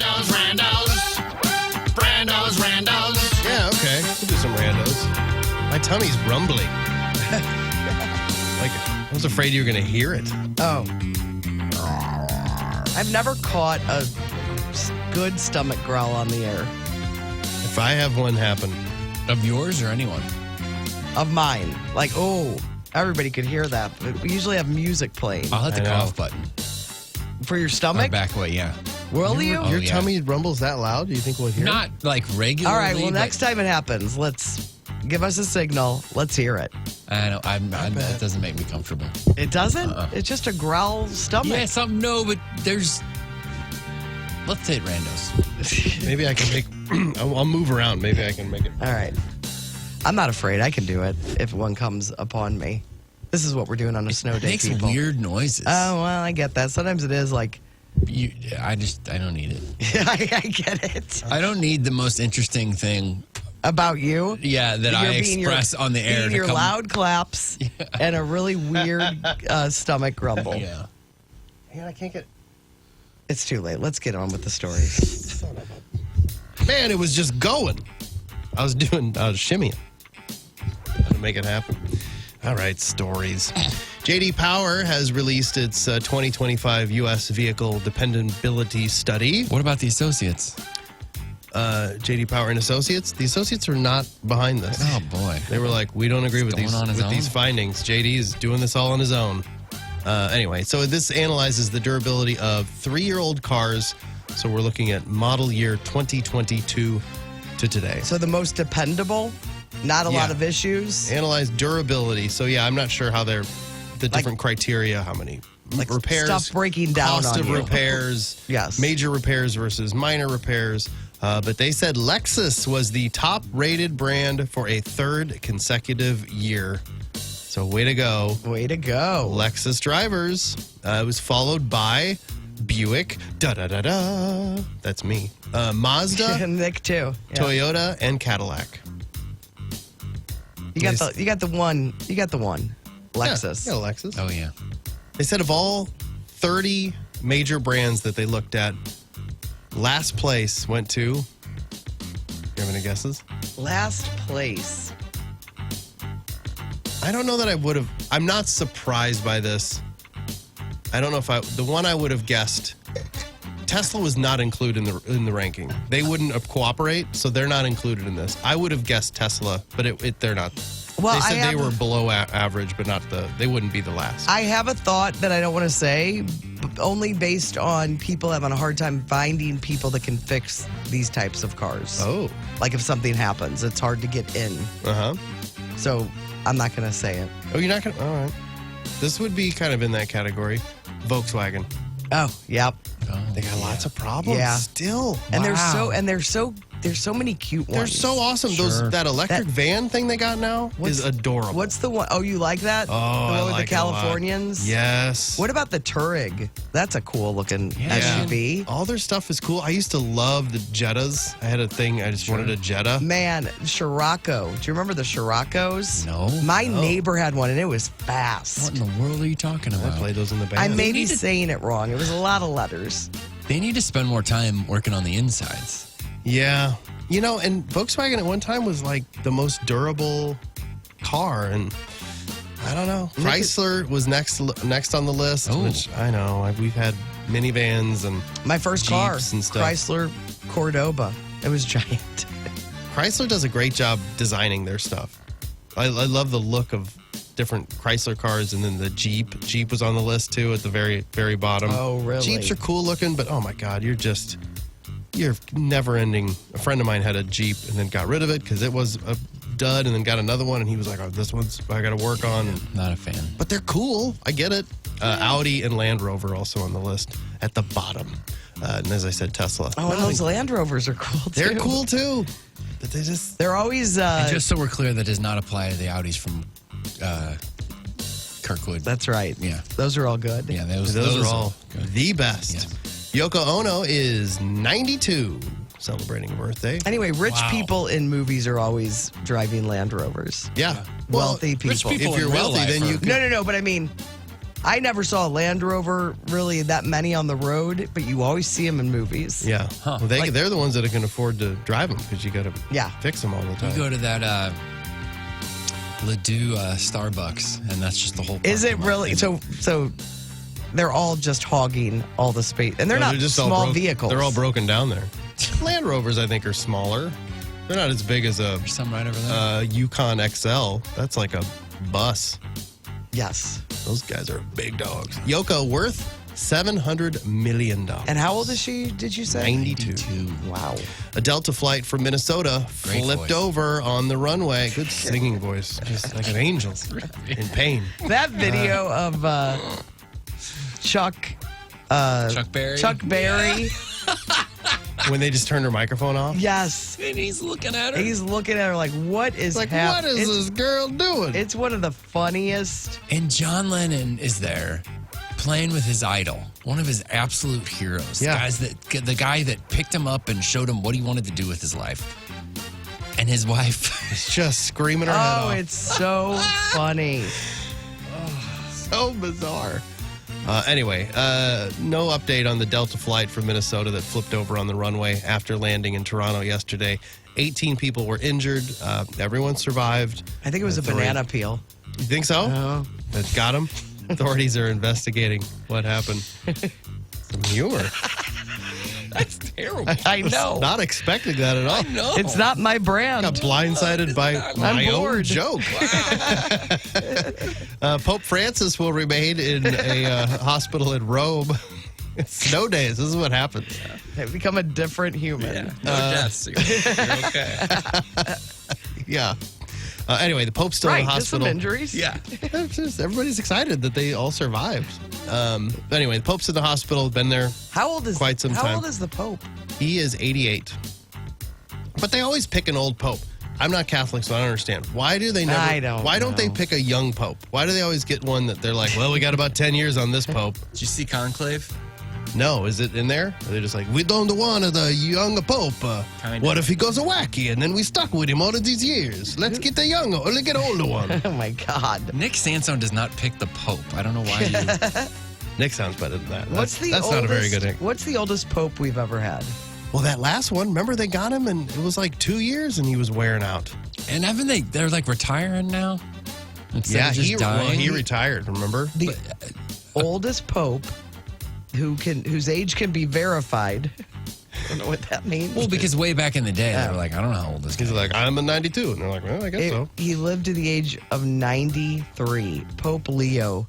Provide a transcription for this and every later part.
Randos. Yeah, okay. We'll do some randos. My tummy's rumbling. Like, I was afraid you were going to hear it. Oh. I've never caught a good stomach growl on the air. If I have one happen. Of yours or anyone? Of mine. Like, oh, everybody could hear that. But we usually have music playing. I'll hit the I know. cough button. For your Or stomach? back away, yeah. Will you? Your yeah. tummy rumbles that loud? Do you think we'll hear it? Not like regularly. All right, well, but next time it happens, let's give us a signal. Let's hear it. I know. That doesn't make me comfortable. It doesn't? It's just a growl stomach. Yeah, something. No, but there's. Let's say it randos. Maybe I can make. I'll move around. Maybe I can make it. All right. I'm not afraid. I can do it if one comes upon me. This is what we're doing on a snow It day, makes people. weird noises. Oh, well, I get that. Sometimes it is like, I don't need it. I get it. I don't need the most interesting thing. About you? Yeah, that I You're being express on the air. being to your come, loud claps and a really weird stomach grumble. Yeah. Man, I can't get. It's too late. Let's get on with the stories. Man, it was just going. I was shimmying. Had to make it happen. All right, stories. J.D. Power has released its 2025 U.S. Vehicle Dependability Study. What about the associates? J.D. Power and Associates. The Associates are not behind this. Oh boy. They were like, we don't agree with going on his these own? findings. JD is doing this all on his own. Anyway, so this analyzes the durability of 3-year-old cars. So we're looking at model year 2022 to today. So the most dependable, not a lot Yeah. of issues. Analyze durability. So yeah, I'm not sure how they're the different criteria, how many repairs, stuff breaking down cost on of you. repairs, Yes. major repairs versus minor repairs. But they said Lexus was the top-rated brand for a 3rd consecutive year. So way to go, Way to go. Lexus drivers. It was followed by Buick, da-da-da-da. That's me. Mazda, Nick too. Yeah. Toyota, and Cadillac. You got the one. Lexus. Yeah, Lexus. Oh yeah. They said of all 30 major brands that they looked at, last place went to. You have any guesses? Last place. I don't know that I would have. I'm not surprised by this. I don't know if the one I would have guessed. Tesla was not included in the ranking. They wouldn't cooperate, so they're not included in this. I would have guessed Tesla, but they're not. Well, they said they were below average, but not they wouldn't be the last. I have a thought that I don't want to say, only based on people having a hard time finding people that can fix these types of cars. Oh. Like if something happens, it's hard to get in. Uh-huh. So I'm not going to say it. Oh, you're not going to? All right. This would be kind of in that category. Volkswagen. Oh, yep. They got lots of problems Yeah. still. And Wow. there's so many cute ones. They're so awesome. Sure. That electric van thing they got now is adorable. What's the one? Oh, you like that? Oh, the one I with like the it a lot. Californians? Yes. What about the Touareg? That's a cool looking Yeah. SUV. All their stuff is cool. I used to love the Jettas. I had a thing. I just wanted a Jetta. Man, Scirocco. Do you remember the Scirocco's? No. My neighbor had one, and it was fast. What in the world are you talking I about? played those in the band. I may be need to- saying it wrong. It was a lot of letters. They need to spend more time working on the insides. Yeah. You know, and Volkswagen at one time was like the most durable car, and I don't know. Chrysler was next on the list, Oh. which I know. We've had minivans and My first car, Jeeps and stuff. Chrysler Cordoba. It was giant. Chrysler does a great job designing their stuff. I love the look of different Chrysler cars, and then the Jeep. Jeep was on the list too at the very, very bottom. Oh, really? Jeeps are cool looking, but oh my God, you're never ending. A friend of mine had a Jeep and then got rid of it because it was a dud, and then got another one, and he was like, "Oh, this one's I got to work on." And, Not a fan. but they're cool. I get it. Audi and Land Rover also on the list at the bottom. And as I said, Tesla. Oh, and those Land Rovers are cool too. They're cool too. But they just They're always. And just so we're clear, that does not apply to the Audis from Kirkwood. That's right. Yeah. Those are all good. Yeah, those are all good. the best. Yes. Yoko Ono is 92, celebrating a birthday. Anyway, rich Wow. people in movies are always driving Land Rovers. Yeah. Well, Wealthy people. rich people if you're in real wealthy, life then are- you can. No. But I mean, I never saw a Land Rover really that many on the road, but you always see them in movies. Yeah. Huh. Well, they're the ones that can afford to drive them because you got to fix them all the time. You go to that Ladue Starbucks, and that's just the whole. Is it parking lot. really? So they're all just hogging all the space, and they're not just small all vehicles. They're all broken down there. Land Rovers, I think, are smaller. They're not as big as a There's some right over there. Yukon XL. That's like a bus. Yes. Those guys are big dogs. Yoko worth $700 million. And how old is she? Did you say 92. Wow. A Delta flight from Minnesota Great flipped voice. over on the runway. Good singing voice, just like an angel in pain. That video of Chuck Berry. Chuck Berry. When they just turned her microphone off. Yes. And he's looking at her. He's looking at her like, what is Like, happening? what is this girl doing? It's one of the funniest. And John Lennon is there playing with his idol, one of his absolute heroes. Yeah. The guy that picked him up and showed him what he wanted to do with his life. And his wife. It's just screaming her head Oh, off. it's so funny. So bizarre. Anyway, no update on the Delta flight from Minnesota that flipped over on the runway after landing in Toronto yesterday. 18 people were injured. Everyone survived. I think it was a banana peel. You think so? Oh. That got him? Authorities are investigating what happened. Some humor. That's terrible. I know. Not expecting that at all. No. It's not my brand. Got blindsided by my own bored. joke. Pope Francis will remain in a hospital in Rome. It's snow days. This is what happens. I've become a different human. No deaths. You're okay. Yeah. Anyway, the Pope's still in Right, the just some hospital. injuries. Yeah. Everybody's excited that they all survived. Anyway, the Pope's in the hospital. Been there. How old is Quite some How time. old is the Pope? He is 88. But they always pick an old Pope. I'm not Catholic, so I don't understand. Why do they never? I don't Why don't they know. pick a young Pope? Why do they always get one that they're like, well, we got about 10 years on this Pope? Did you see Conclave? No, is it in there? Or are they just like, we don't want the young Pope. Kinda. What if he goes a wacky and then we stuck with him all of these years? Let's get the younger, or let's get the older one. Oh my God. Nick Sansone does not pick the Pope. I don't know why you. Nick sounds better than that. What's the that's oldest, not a very good Nick. What's the oldest Pope we've ever had? Well, that last one, remember they got him and it was like 2 years and he was wearing out. And haven't they're like retiring now? Instead of just dying? he retired, remember? The oldest Pope whose age can be verified. I don't know what that means. Well, because way back in the day, they were like, I don't know how old this guy He's is. like, I'm a 92. And they're like, well, I guess so. He lived to the age of 93. Pope Leo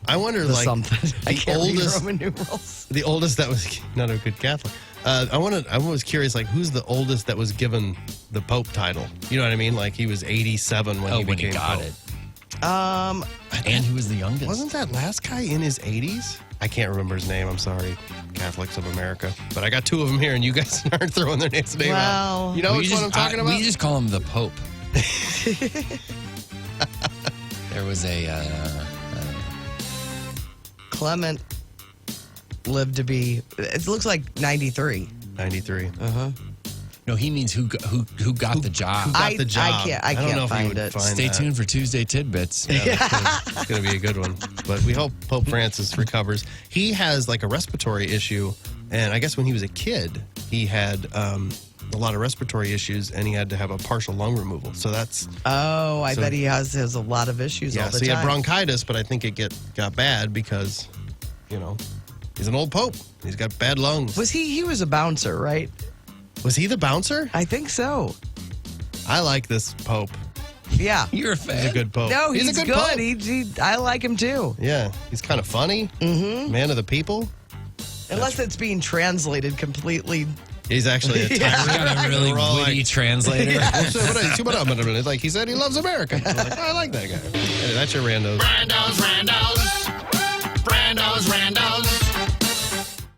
I wonder, the like, something. I the can't oldest, read Roman numerals. the oldest that was not a good Catholic. I was curious, like, who's the oldest that was given the Pope title? You know what I mean? Like, he was 87 when he became got Pope. it. And he was the youngest. Wasn't that last guy in his 80s? I can't remember his name. I'm sorry, Catholics of America. But I got two of them here, and you guys aren't throwing their names name Well, out. You know which one I'm talking about? We just call him the Pope. There was a Clement lived to be, it looks like 93. 93. no. He means who got the job. Got the job. I don't know can't if you find would it. find Stay that. tuned for Tuesday tidbits. It's going to be a good one. But we hope Pope Francis recovers. He has like a respiratory issue. And I guess when he was a kid, he had a lot of respiratory issues and he had to have a partial lung removal. So that's, Oh, I bet he has a lot of issues all the so he time. had bronchitis, but I think it got bad because, you know, he's an old Pope. He's got bad lungs. He was a bouncer, right? Was he the bouncer? I think so. I like this Pope. Yeah. You're a fan. He's a good Pope. No, he's a good. Pope. I like him too. Yeah, he's kind of funny. Mm-hmm. Man of the people. Unless it's being translated completely. He's actually a He's tyrant. got a really We're all witty like, translator. It's like he said he loves America. So like, I like that guy. Anyway, that's your randos. Randos.